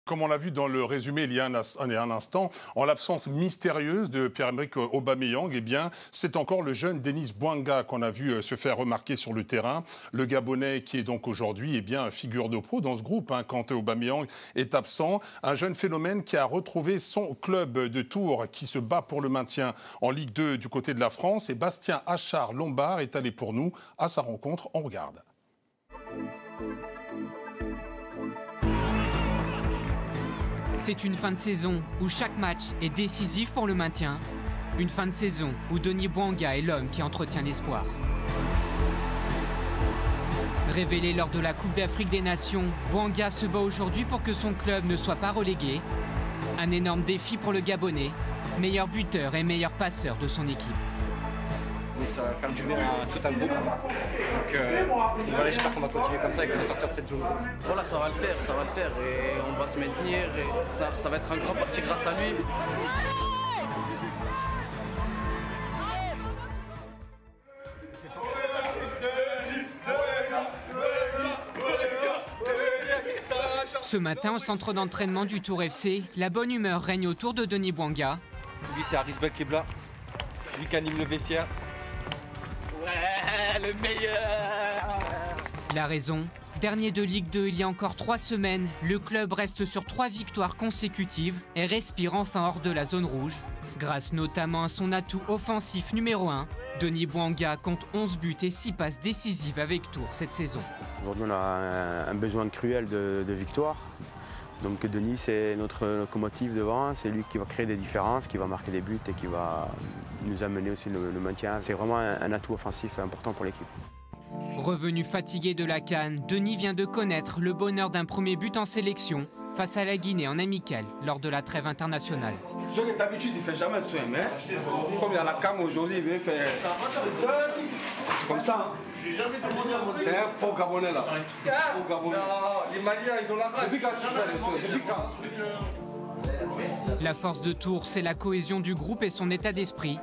Comme on l'a vu dans le résumé il y a un instant, en l'absence mystérieuse de Pierre-Emerick Aubameyang, eh bien, c'est encore le jeune Denis Bouanga qu'on a vu se faire remarquer sur le terrain. Le Gabonais qui est donc aujourd'hui eh bien, figure de proue dans ce groupe quand Aubameyang est absent. Un jeune phénomène qui a retrouvé son club de Tours qui se bat pour le maintien en Ligue 2 du côté de la France. Et Bastien Achard-Lombard est allé pour nous à sa rencontre. On regarde. C'est une fin de saison où chaque match est décisif pour le maintien. Une fin de saison où Denis Bouanga est l'homme qui entretient l'espoir. Révélé lors de la Coupe d'Afrique des Nations, Bouanga se bat aujourd'hui pour que son club ne soit pas relégué. Un énorme défi pour le Gabonais, meilleur buteur et meilleur passeur de son équipe. Donc ça va faire du bien à tout un groupe. Donc voilà, j'espère qu'on va continuer comme ça et qu'on va sortir de cette zone rouge. Voilà, ça va le faire et on va se maintenir et ça va être un grand parti grâce à lui. Ce matin, au centre d'entraînement du Tour FC, la bonne humeur règne autour de Denis Bouanga. Lui, c'est Arisbel Kebla, lui qui anime le vestiaire. Ouais, le meilleur! La raison, dernier de Ligue 2 il y a encore 3 semaines, le club reste sur 3 victoires consécutives et respire enfin hors de la zone rouge. Grâce notamment à son atout offensif numéro 1, Denis Bouanga compte 11 buts et 6 passes décisives avec Tours cette saison. Aujourd'hui, on a un besoin cruel de victoire. Donc Denis, c'est notre locomotive devant, c'est lui qui va créer des différences, qui va marquer des buts et qui va nous amener aussi le maintien. C'est vraiment un atout offensif important pour l'équipe. Revenu fatigué de la CAN, Denis vient de connaître le bonheur d'un premier but en sélection face à la Guinée en amical lors de la trêve internationale. Ce que d'habitude il ne fait jamais de soin, mais comme il y a la CAN aujourd'hui, il fait... C'est comme ça. C'est un faux Gabonais là. Faux Gabonais. Non, les Maliens ils ont la rage. Depuis quand tu fais les soins? Depuis quand? La force de Tours, c'est la cohésion du groupe et son état d'esprit.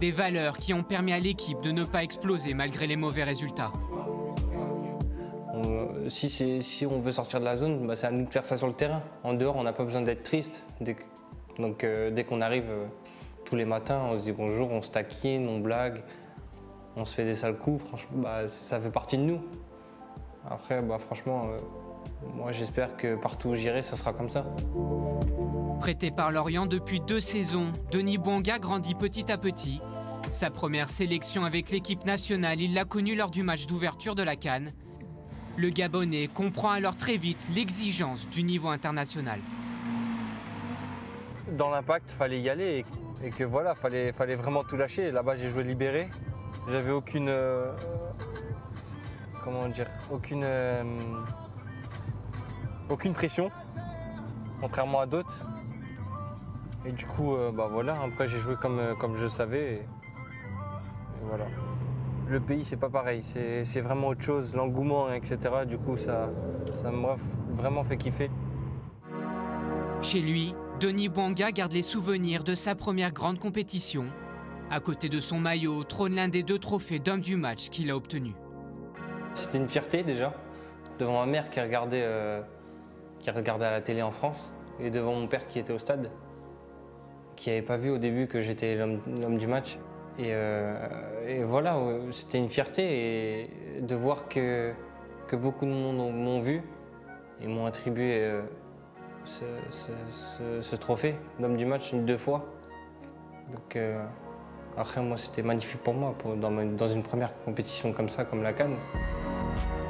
Des valeurs qui ont permis à l'équipe de ne pas exploser malgré les mauvais résultats. Si on veut sortir de la zone, c'est à nous de faire ça sur le terrain. En dehors, on n'a pas besoin d'être triste. Donc dès qu'on arrive tous les matins, on se dit bonjour, on se taquine, on blague, on se fait des sales coups. Franchement, ça fait partie de nous. Après, franchement, moi j'espère que partout où j'irai, ça sera comme ça. Prêté par Lorient depuis 2 saisons, Denis Bouanga grandit petit à petit. Sa première sélection avec l'équipe nationale, il l'a connue lors du match d'ouverture de la CAN. Le Gabonais comprend alors très vite l'exigence du niveau international. Dans l'Impact, il fallait y aller et que voilà, fallait vraiment tout lâcher. Là-bas, j'ai joué libéré. J'avais aucune... comment dire, aucune pression, contrairement à d'autres. Et du coup, voilà, après j'ai joué comme je savais. Et voilà. Le pays, c'est pas pareil, c'est vraiment autre chose, l'engouement, etc. Du coup, ça m'a vraiment fait kiffer. Chez lui, Denis Bouanga garde les souvenirs de sa première grande compétition. À côté de son maillot, trône l'un des 2 trophées d'homme du match qu'il a obtenu. C'était une fierté déjà, devant ma mère qui regardait à la télé en France, et devant mon père qui était au stade, qui n'avait pas vu au début que j'étais l'homme du match. Et voilà, c'était une fierté et de voir que beaucoup de monde m'ont vu et m'ont attribué ce trophée d'homme du match 2 fois. Donc après, moi, c'était magnifique pour moi, dans une première compétition comme ça, comme la CAN.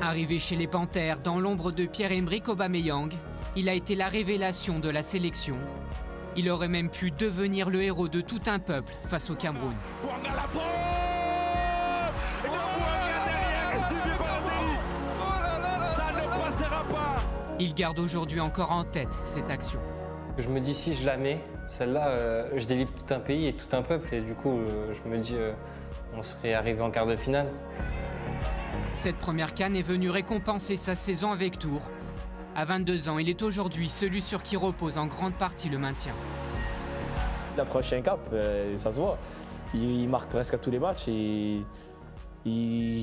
Arrivé chez les Panthères, dans l'ombre de Pierre-Emerick Aubameyang, il a été la révélation de la sélection. Il aurait même pu devenir le héros de tout un peuple face au Cameroun. Bouanga la frappe! Et Bouanga derrière, suivi par Denis. Ça ne passera pas! Il garde aujourd'hui encore en tête cette action. Je me dis, si je la mets, celle-là, je délivre tout un pays et tout un peuple. Et du coup, je me dis, on serait arrivé en quart de finale. Cette première CAN est venue récompenser sa saison avec Tours. À 22 ans, il est aujourd'hui celui sur qui repose en grande partie le maintien. Il a franchi un cap, ça se voit. Il marque presque à tous les matchs et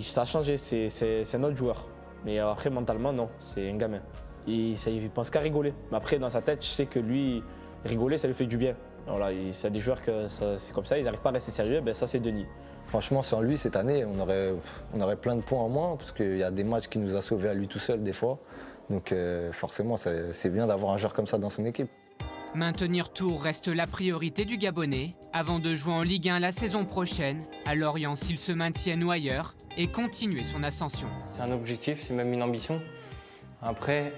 ça a changé, c'est un autre joueur. Mais après, mentalement, non, c'est un gamin. il pense qu'à rigoler. Mais après, dans sa tête, je sais que lui, rigoler, ça lui fait du bien. Voilà, il y a des joueurs que c'est comme ça, ils n'arrivent pas à rester sérieux, ben ça c'est Denis. Franchement, sans lui, cette année, on aurait plein de points en moins, parce qu'il y a des matchs qui nous a sauvés à lui tout seul des fois. Donc forcément, c'est bien d'avoir un joueur comme ça dans son équipe. Maintenir Tours reste la priorité du Gabonais, avant de jouer en Ligue 1 la saison prochaine, à Lorient s'il se maintient ou ailleurs, et continuer son ascension. C'est un objectif, c'est même une ambition. Après,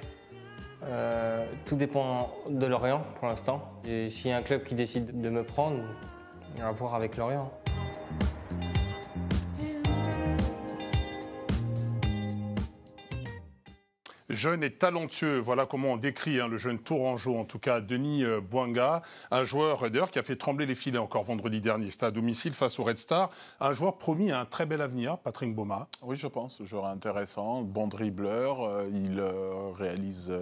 tout dépend de Lorient pour l'instant. Et s'il y a un club qui décide de me prendre, on va voir avec Lorient. Jeune et talentueux, voilà comment on décrit le jeune Tourangeau, en tout cas Denis Bouanga, un joueur d'ailleurs qui a fait trembler les filets encore vendredi dernier, c'était à domicile face au Red Star, un joueur promis à un très bel avenir, Patrick Boma. Oui, je pense, joueur intéressant, bon dribbleur, il réalise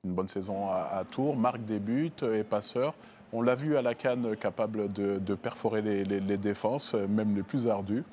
une bonne saison à Tours, marque des buts et passeur. On l'a vu à la CAN capable de perforer les défenses, même les plus ardues.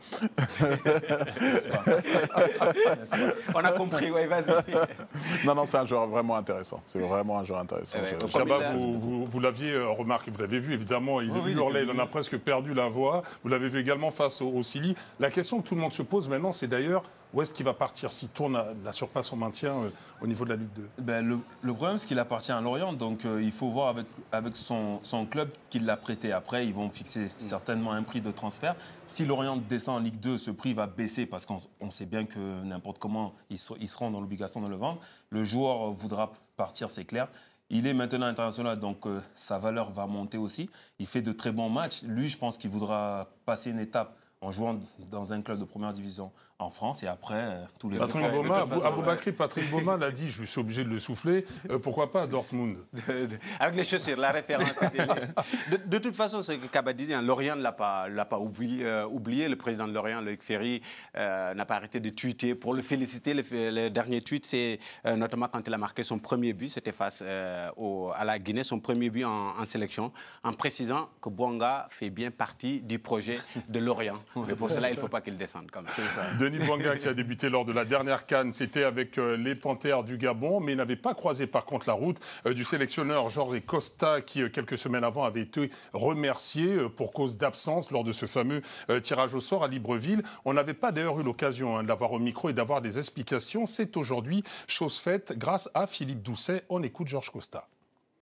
On a compris, oui, vas-y. Non, c'est un joueur vraiment intéressant. C'est vraiment un joueur intéressant. Chabat, vous l'aviez remarqué, vous l'avez vu évidemment, il hurlait, il en a presque perdu la voix. Vous l'avez vu également face au Silly. La question que tout le monde se pose maintenant, c'est d'ailleurs où est-ce qu'il va partir s'il tourne la surpasse en maintien au niveau de la Ligue 2? Le problème, c'est qu'il appartient à Lorient, donc il faut voir avec son club qui l'a prêté. Après, ils vont fixer certainement un prix de transfert. Si Lorient descend en Ligue 2, ce prix va baisser parce qu'on sait bien que n'importe comment, ils seront dans l'obligation de le vendre. Le joueur voudra partir, c'est clair. Il est maintenant international, donc sa valeur va monter aussi. Il fait de très bons matchs. Lui, je pense qu'il voudra passer une étape en jouant dans un club de première division en France et après tous les Patrick Boma, Aboubakry, Patrick Boma l'a dit, je suis obligé de le souffler, pourquoi pas à Dortmund? Avec les chaussures, la référence. De toute façon, ce que Kaba dit, Lorient ne l'a pas oublié. Le président de Lorient, Loïc Ferry, n'a pas arrêté de tweeter pour le féliciter. Le dernier tweet, c'est notamment quand il a marqué son premier but, c'était face à la Guinée, son premier but en sélection, en précisant que Bouanga fait bien partie du projet de Lorient. Mais pour cela, il ne faut pas qu'il descende comme ça. Denis Bouanga qui a débuté lors de la dernière CAN, c'était avec les Panthères du Gabon, mais il n'avait pas croisé par contre la route du sélectionneur Jorge Costa qui, quelques semaines avant, avait été remercié pour cause d'absence lors de ce fameux tirage au sort à Libreville. On n'avait pas d'ailleurs eu l'occasion de l'avoir au micro et d'avoir des explications. C'est aujourd'hui chose faite grâce à Philippe Doucet. On écoute Jorge Costa.